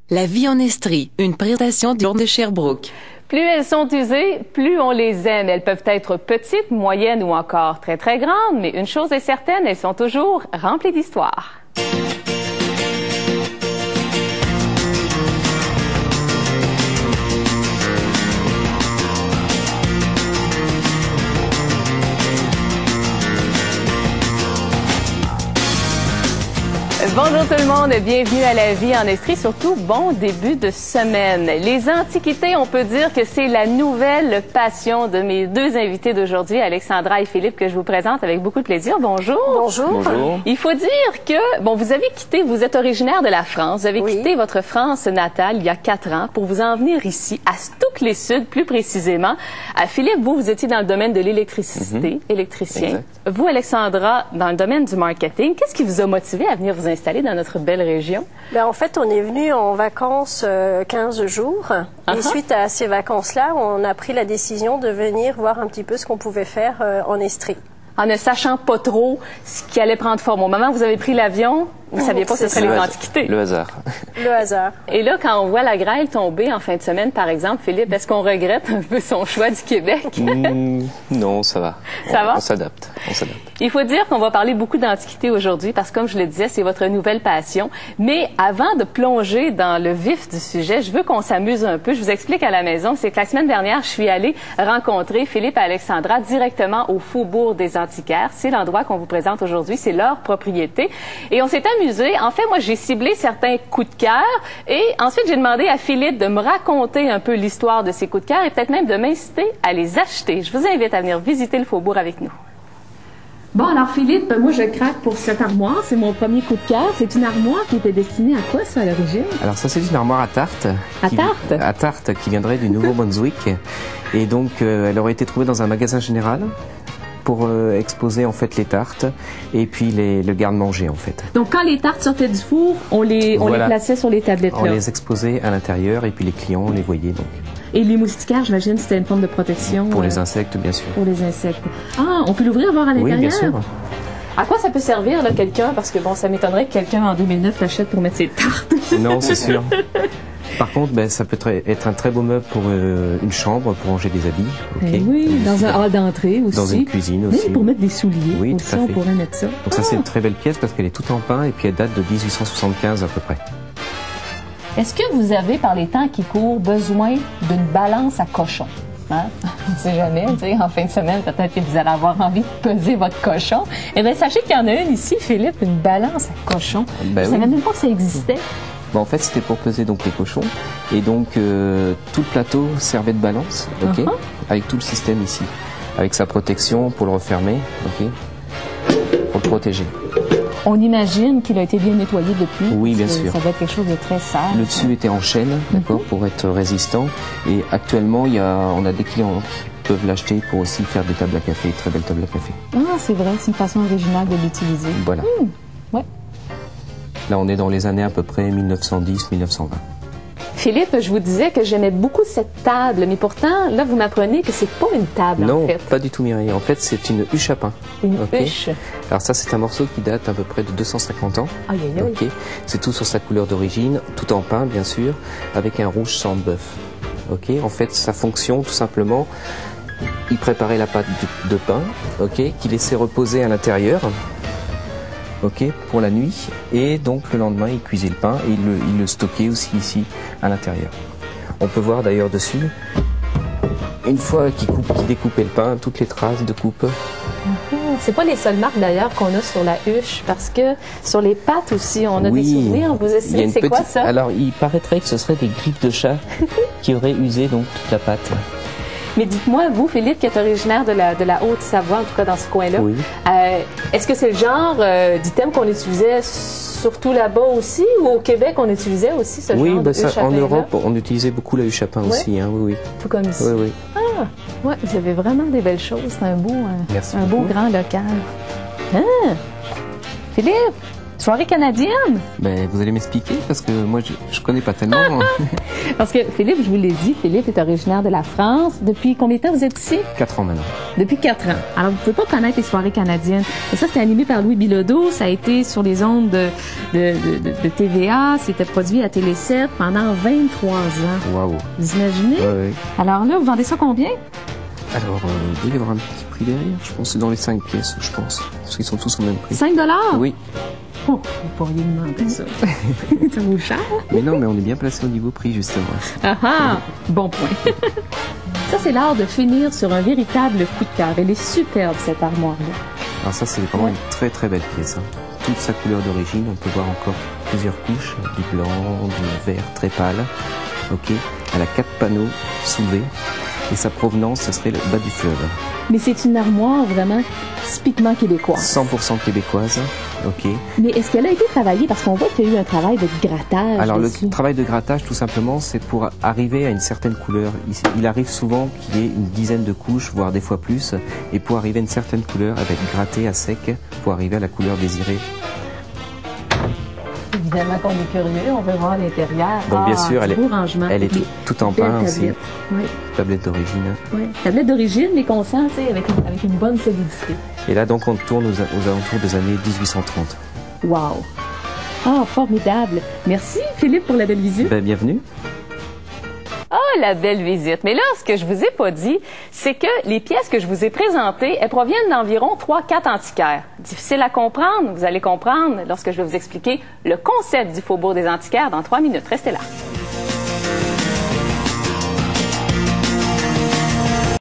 La vie en Estrie, une présentation du Bourg de Sherbrooke. Plus elles sont usées, plus on les aime. Elles peuvent être petites, moyennes ou encore très très grandes, mais une chose est certaine, elles sont toujours remplies d'histoire. Bonjour tout le monde, bienvenue à La Vie en Estrie, surtout bon début de semaine. Les antiquités, on peut dire que c'est la nouvelle passion de mes deux invités d'aujourd'hui, Alexandra et Philippe, que je vous présente avec beaucoup de plaisir. Bonjour. Bonjour. Bonjour. Il faut dire que, bon, vous avez quitté, vous êtes originaire de la France, vous avez quitté votre France natale il y a 4 ans pour vous en venir ici, à Stouclé-Sud plus précisément. Philippe, vous étiez dans le domaine de l'électricité, électricien. Exact. Vous, Alexandra, dans le domaine du marketing. Qu'est-ce qui vous a motivé à venir vous installer dans notre belle région? En fait, on est venu en vacances 15 jours. Et suite à ces vacances-là, on a pris la décision de venir voir un petit peu ce qu'on pouvait faire en Estrie. En ne sachant pas trop ce qui allait prendre forme. Au moment où vous avez pris l'avion, vous ne saviez pas que ce serait les antiquités. Le hasard. Le hasard. Et là, quand on voit la grêle tomber en fin de semaine, par exemple, Philippe, est-ce qu'on regrette un peu son choix du Québec? Non, ça va. Ça va? On s'adapte. On s'adapte. Il faut dire qu'on va parler beaucoup d'antiquités aujourd'hui parce que, comme je le disais, c'est votre nouvelle passion. Mais avant de plonger dans le vif du sujet, je veux qu'on s'amuse un peu. Je vous explique à la maison. C'est que la semaine dernière, je suis allée rencontrer Philippe et Alexandra directement au Faubourg des Antiquaires. C'est l'endroit qu'on vous présente aujourd'hui. C'est leur propriété. Et on s'est amusé. En fait, moi, j'ai ciblé certains coups de cœur et ensuite, j'ai demandé à Philippe de me raconter un peu l'histoire de ces coups de cœur et peut-être même de m'inciter à les acheter. Je vous invite à venir visiter le Faubourg avec nous. Bon, alors Philippe, moi je craque pour cette armoire. C'est mon premier coup de cœur. C'est une armoire qui était destinée à quoi, ça, à l'origine? Alors ça, c'est une armoire à tarte. À tarte? À tarte, qui viendrait du Nouveau-Brunswick. Et donc, elle aurait été trouvée dans un magasin général pour exposer en fait les tartes et puis le garde-manger en fait. Donc quand les tartes sortaient du four, on les plaçait sur les tablettes là. On les exposait à l'intérieur et puis les clients, on les voyait donc. Et les moustiquaires, j'imagine, c'était une forme de protection. Pour les insectes, bien sûr. Pour les insectes. Ah, on peut l'ouvrir, voir à l'intérieur? Oui, bien sûr. À quoi ça peut servir, là, quelqu'un? Parce que bon, ça m'étonnerait que quelqu'un en 2009 l'achète pour mettre ses tartes. Non, c'est sûr. Par contre, ça peut être un très beau meuble pour une chambre, pour ranger des habits. Okay. Oui, dans un hall d'entrée aussi. Dans une cuisine aussi. Même pour mettre des souliers. Oui, aussi, tout à fait. On pourrait mettre ça. Donc ça, c'est une très belle pièce parce qu'elle est toute en pain et puis elle date de 1875 à peu près. Est-ce que vous avez, par les temps qui courent, besoin d'une balance à cochon? Hein? On ne sait jamais, tu sais, en fin de semaine, peut-être que vous allez avoir envie de peser votre cochon. Eh bien, sachez qu'il y en a une ici, Philippe, une balance à cochon. Je ne savais même pas que ça existait. En fait, c'était pour peser donc les cochons. Et donc, tout le plateau servait de balance, avec tout le système ici. Avec sa protection pour le refermer, pour le protéger. On imagine qu'il a été bien nettoyé depuis. Oui, bien sûr. Ça doit être quelque chose de très sale. Le dessus était en chêne, pour être résistant. Et actuellement, on a des clients qui peuvent l'acheter pour aussi faire des tables à café, très belles tables à café. Ah, c'est vrai, c'est une façon originale de l'utiliser. Voilà. Ouais. Là, on est dans les années à peu près 1910-1920. Philippe, je vous disais que j'aimais beaucoup cette table, mais pourtant, là, vous m'apprenez que c'est pas une table, non, en fait. Non, pas du tout, Mireille. En fait, c'est une huche à pain. Une huche. Alors ça, c'est un morceau qui date à peu près de 250 ans. Aïe, aïe, aïe. C'est tout sur sa couleur d'origine, tout en pain, bien sûr, avec un rouge sang de bœuf. En fait, sa fonction, tout simplement, il préparait la pâte de pain, qu'il laissait reposer à l'intérieur. Pour la nuit, et donc le lendemain il cuisait le pain et il le stockait aussi ici à l'intérieur. On peut voir d'ailleurs dessus, une fois qu'il découpait le pain, toutes les traces de coupe. C'est pas les seules marques d'ailleurs qu'on a sur la huche, parce que sur les pâtes aussi, on a des souvenirs. Vous essayez, c'est quoi ça? Alors il paraîtrait que ce serait des griffes de chat qui auraient usé donc toute la pâte. Mais dites-moi, vous, Philippe, qui êtes originaire de la Haute-Savoie, en tout cas dans ce coin-là, est-ce que c'est le genre d'item qu'on utilisait surtout là-bas aussi, ou au Québec, on utilisait aussi ce genre de huche à pain? En Europe, on utilisait beaucoup la huche à pain aussi. Oui. Tout comme ici. Oui. Ah, ouais, vous avez vraiment des belles choses. C'est un beau grand local. Ah, Philippe, Soirée canadienne? Ben, vous allez m'expliquer parce que moi, je connais pas tellement. Parce que Philippe, je vous l'ai dit, Philippe est originaire de la France. Depuis combien de temps vous êtes ici? 4 ans maintenant. Depuis 4 ans. Alors, vous pouvez pas connaître les soirées canadiennes. Et ça, c'était animé par Louis Bilodeau. Ça a été sur les ondes de TVA. C'était produit à Télé 7 pendant 23 ans. Waouh. Vous imaginez? Ouais. Alors là, vous vendez ça combien? Alors, il doit y avoir un petit prix derrière. Je pense que c'est dans les 5 pièces, je pense. Parce qu'ils sont tous au même prix. 5 $? Oui. Oh, vous pourriez demander ça. Ça vaut cher? Mais non, mais on est bien placé au niveau prix, justement. Ah ah! Bon point. Ça, c'est l'art de finir sur un véritable coup de cœur. Elle est superbe, cette armoire-là. Alors ça, c'est vraiment une très très belle pièce. Hein. Toute sa couleur d'origine, on peut voir encore plusieurs couches, du blanc, du vert très pâle. Ok. Elle a 4 panneaux soulevés. Et sa provenance, ce serait le bas du fleuve. Mais c'est une armoire vraiment typiquement québécoise. 100% québécoise, ok. Mais est-ce qu'elle a été travaillée? Parce qu'on voit qu'il y a eu un travail de grattage. Alors dessus. le travail de grattage, tout simplement, c'est pour arriver à une certaine couleur. Il arrive souvent qu'il y ait une dizaine de couches, voire des fois plus. Et pour arriver à une certaine couleur, elle va être grattée à sec pour arriver à la couleur désirée. Évidemment qu'on est curieux, on veut voir l'intérieur. Donc bien sûr, elle est tout en pain aussi. Oui. Tablette d'origine. Oui. Tablette d'origine, mais qu'on sent avec une bonne solidité. Et là, donc, on tourne aux alentours des années 1830. Wow! Ah, formidable! Merci, Philippe, pour la belle visite. Ben, bienvenue. Ah, la belle visite. Mais là, ce que je vous ai pas dit, c'est que les pièces que je vous ai présentées, elles proviennent d'environ 3-4 antiquaires. Difficile à comprendre, vous allez comprendre lorsque je vais vous expliquer le concept du Faubourg des antiquaires dans 3 minutes. Restez là.